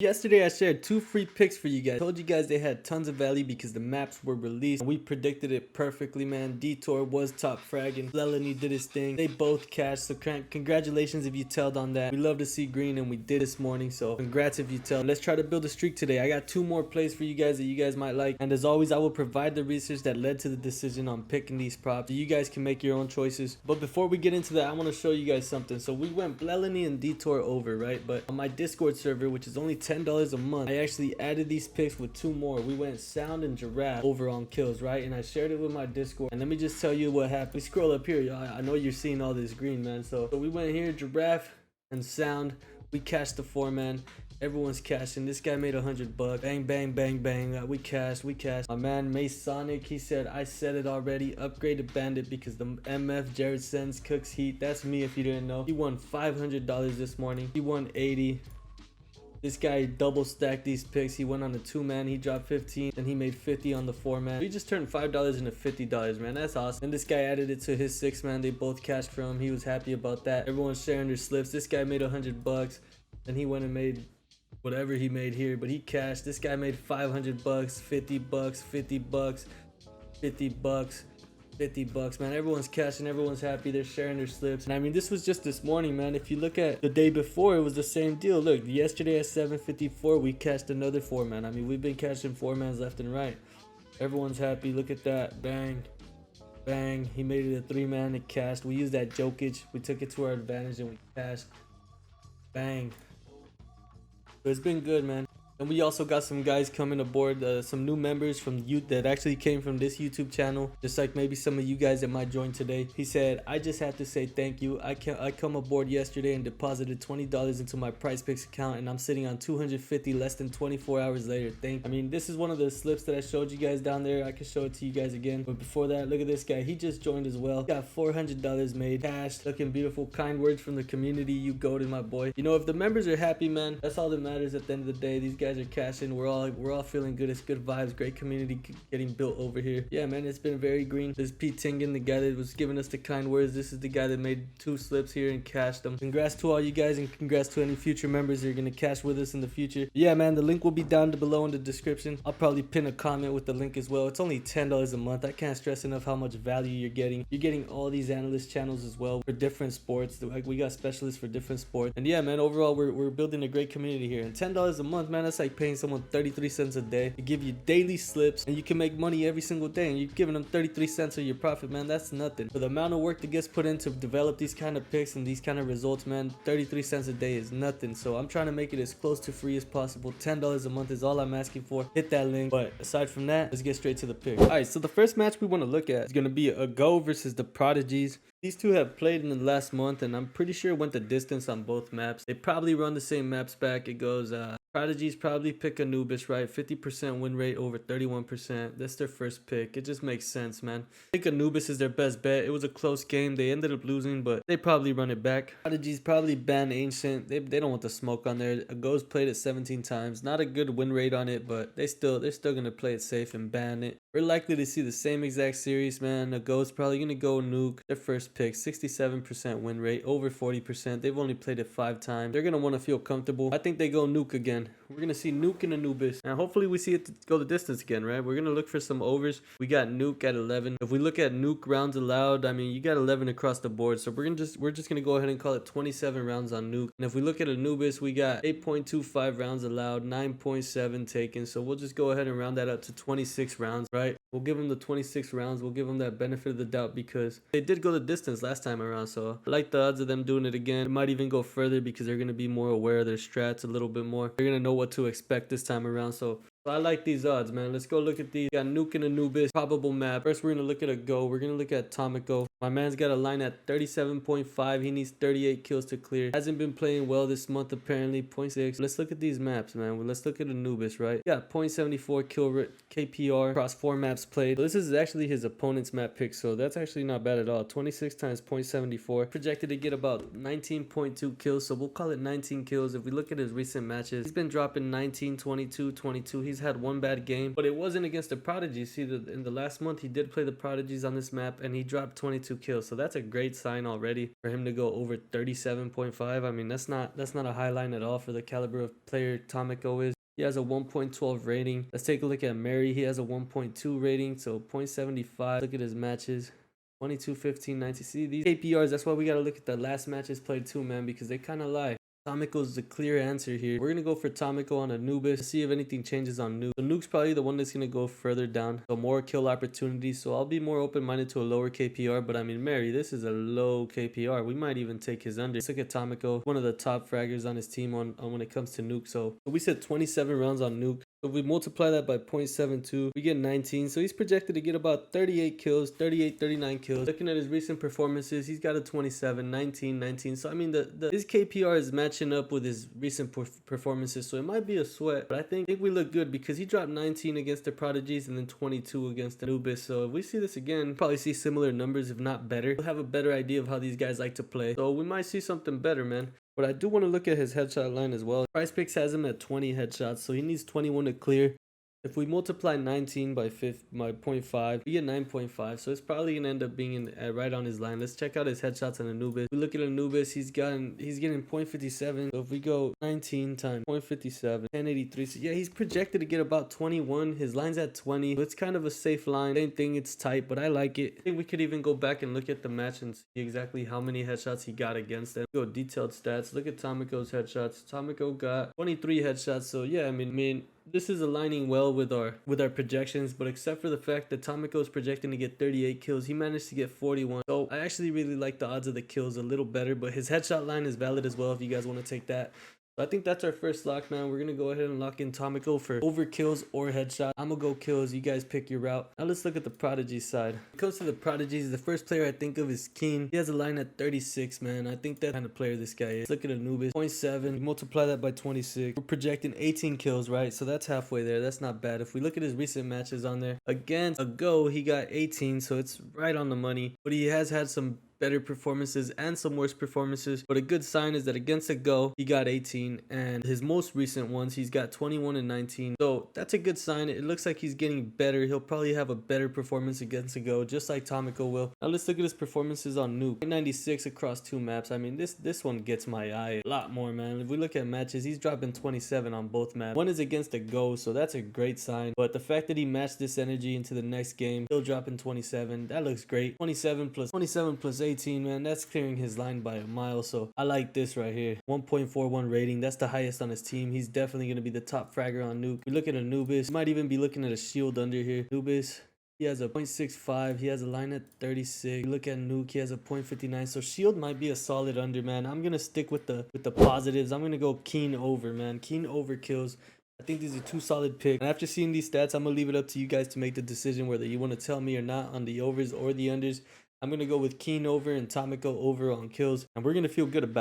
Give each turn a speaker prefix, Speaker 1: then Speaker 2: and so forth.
Speaker 1: Yesterday I shared 2 free picks for you guys. Told you guys they had tons of value because the maps were released. We predicted it perfectly, man. Detour was top fragging. Lelany did his thing. They both cashed, so congratulations if you tailed on that. We love to see green and we did this morning, so congrats if you tailed. Let's try to build a streak today. I got 2 more plays for you guys that you guys might like. And as always, I will provide the research that led to the decision on picking these props, so you guys can make your own choices. But before we get into that, I want to show you guys something. So we went Lelany and Detour over, right? But on my Discord server, which is only $10 a month, I actually added these picks with 2 more. We went Sound and Giraffe over on kills, right? And I shared it with my Discord. And let me just tell you what happened. We scroll up here, y'all. I know you're seeing all this green, man. So we went here, Giraffe and Sound. We cashed the 4-man. Everyone's cashing. This guy made $100. Bang, bang, bang, bang. We cashed. My man Masonic, he said, I said it already. Upgrade to Bandit because the MF Jared sends cooks heat. That's me if you didn't know. He won $500 this morning. He won 80. This guy double stacked these picks. He went on a 2-man, he dropped 15, and he made 50 on the 4-man. We just turned $5 into $50, man. That's awesome. And this guy added it to his 6-man. They both cashed from him. He was happy about that. Everyone's sharing their slips. This guy made $100, and he went and made whatever he made here, but he cashed. This guy made $500, $50, $50, $50, $50, man. Everyone's cashing, everyone's happy, they're sharing their slips. And I mean, this was just this morning, man. If you look at the day before, it was the same deal. Look, yesterday at 7:54 we cashed another 4-man. I mean, we've been cashing 4-mans left and right. Everyone's happy. Look at that. Bang, bang. He made it a 3-man. It cashed. We used that jokage, we took it to our advantage, and we cashed. Bang. But it's been good, man. And we also got some guys coming aboard, some new members from youth that actually came from this YouTube channel, just like maybe some of you guys that might join today. He said, I just have to say thank you. I come aboard yesterday and deposited $20 into my PrizePicks account, and I'm sitting on 250 less than 24 hours later. I mean, this is one of the slips that I showed you guys down there. I can show it to you guys again. But before that, look at this guy. He just joined as well. He got $400 made, cashed, looking beautiful. Kind words from the community. You go to my boy. You know, if the members are happy, man, that's all that matters at the end of the day. These guys are cashing. We're all feeling good. It's good vibes. Great community getting built over here. Yeah, man, it's been very green. This is Pete Tingen, the guy that was giving us the kind words. This is the guy that made 2 slips here and cashed them. Congrats to all you guys, and congrats to any future members that are gonna cash with us in the future. Yeah, man, the link will be down below in the description. I'll probably pin a comment with the link as well. It's only $10 a month. I can't stress enough how much value you're getting. You're getting all these analyst channels as well for different sports. Like, we got specialists for different sports. And yeah, man, overall we're building a great community here. And $10 a month, man, that's like paying someone 33 cents a day to give you daily slips, and you can make money every single day, and you're giving them 33 cents of your profit, man. That's nothing. For the amount of work that gets put in to develop these kind of picks and these kind of results, man, 33 cents a day is nothing. So I'm trying to make it as close to free as possible. $10 a month is all I'm asking for. Hit that link. But aside from that, let's get straight to the pick. All right, so the first match we want to look at is going to be a Go versus the Prodigies. These two have played in the last month, and I'm pretty sure went the distance on both maps. They probably run the same maps back. It goes Prodigy's probably pick Anubis, right? 50% win rate over 31%. That's their first pick. It just makes sense, man. I think Anubis is their best bet. It was a close game. They ended up losing, but they probably run it back. Prodigy's probably ban Ancient. They don't want the smoke on there. A Go's played it 17 times. Not a good win rate on it, but they're still gonna play it safe and ban it. We're likely to see the same exact series, man. A Go's probably gonna go Nuke. Their first pick, 67% win rate, over 40%. They've only played it 5 times. They're gonna want to feel comfortable. I think they go Nuke again. We're gonna see Nuke and Anubis, and hopefully we see it go the distance again, right? We're gonna look for some overs. We got Nuke at 11. If we look at Nuke rounds allowed, I mean, you got 11 across the board, so we're just gonna go ahead and call it 27 rounds on Nuke. And if we look at Anubis, we got 8.25 rounds allowed, 9.7 taken. So we'll just go ahead and round that up to 26 rounds, right? We'll give them the 26 rounds. We'll give them that benefit of the doubt because they did go the distance last time around. So I like the odds of them doing it again. It might even go further because they're going to be more aware of their strats a little bit more. They're going to know what to expect this time around. So I like these odds, man. Let's go look at these. We got Nuke and Anubis, probable map. First, we're going to look at a Go. We're going to look at Tomico. My man's got a line at 37.5. He needs 38 kills to clear. Hasn't been playing well this month, apparently. 0.6. Let's look at these maps, man. Let's look at Anubis, right? Got 0.74 kill rate, KPR across 4 maps played. So this is actually his opponent's map pick, so that's actually not bad at all. 26 times 0.74. Projected to get about 19.2 kills, so we'll call it 19 kills. If we look at his recent matches, he's been dropping 19, 22, 22. He's had 1 bad game, but it wasn't against the Prodigy. See, in the last month, he did play the Prodigies on this map, and he dropped 22 6.2 kills. So that's a great sign already for him to go over 37.5. I mean, that's not a high line at all for the caliber of player Tomico is. He has a 1.12 rating. Let's take a look at Mary. He has a 1.2 rating, so 0.75. Look at his matches. 22, 15, 19. See, these KPRs, that's why we got to look at the last matches played too, man, because they kind of lie. Tomico's the clear answer here. We're going to go for Tomico on Anubis to see if anything changes on Nuke. So Nuke's probably the one that's going to go further down. So more kill opportunities. So I'll be more open-minded to a lower KPR. But I mean, Mary, this is a low KPR. We might even take his under. Let's look at Tomico, one of the top fraggers on his team on when it comes to Nuke. So we said 27 rounds on Nuke. So if we multiply that by 0.72, we get 19. So he's projected to get about 38 kills, 38, 39 kills. Looking at his recent performances, he's got a 27, 19, 19. So I mean, his KPR is matching up with his recent performances. So it might be a sweat, but I think we look good because he dropped 19 against the Prodigies and then 22 against the Anubis. So if we see this again, we'll probably see similar numbers, if not better. We'll have a better idea of how these guys like to play. So we might see something better, man. But I do want to look at his headshot line as well. PrizePicks has him at 20 headshots, so he needs 21 to clear. If we multiply 19 by 0.5, we get 9.5. So it's probably gonna end up being right on his line. Let's check out his headshots on Anubis. We look at Anubis, he's getting 0.57. So if we go 19 times 0.57, 1083. So yeah, he's projected to get about 21. His line's at 20. So it's kind of a safe line. Same thing, it's tight, but I like it. I think we could even go back and look at the match and see exactly how many headshots he got against them. Go detailed stats. Look at Tomico's headshots. Tomico got 23 headshots. So yeah, I mean this is aligning well with our projections, but except for the fact that Tomico is projecting to get 38 kills, he managed to get 41. So I actually really like the odds of the kills a little better, but his headshot line is valid as well if you guys want to take that. So I think that's our first lock, man. We're gonna go ahead and lock in Tomico for over kills or headshot. I'm gonna go kills. You guys pick your route. Now let's look at the Prodigy side. When it comes to the Prodigies, the first player I think of is Keen. He has a line at 36, man. I think that kind of player this guy is. Look at Anubis, 0.7. Multiply that by 26. We're projecting 18 kills, right? So that's halfway there. That's not bad. If we look at his recent matches on there, against a Go, he got 18, so it's right on the money. But he has had some better performances and some worse performances, but a good sign is that against a Go he got 18, and his most recent ones he's got 21 and 19. So that's a good sign. It looks like he's getting better. He'll probably have a better performance against a Go, just like Tomico will. Now let's look at his performances on Nuke. 96 across 2 maps. I mean, this one gets my eye a lot more, man. If we look at matches, he's dropping 27 on both maps. One is against a Go, so that's a great sign, but the fact that he matched this energy into the next game, still dropping 27, that looks great. 27 plus 18, man, that's clearing his line by a mile. So I like this right here. 1.41 rating, that's the highest on his team. He's definitely going to be the top fragger on Nuke. We look at Anubis, might even be looking at a shield under here. Anubis, he has a 0.65. He has a line at 36. We look at Nuke, he has a 0.59. So shield might be a solid under, man. I'm gonna stick with the positives. I'm gonna go Keen over, man. Keen over kills. I think these are 2 solid picks. And after seeing these stats, I'm gonna leave it up to you guys to make the decision whether you want to tell me or not on the overs or the unders. I'm going to go with Keen over and Tomico over on kills, and we're going to feel good about it.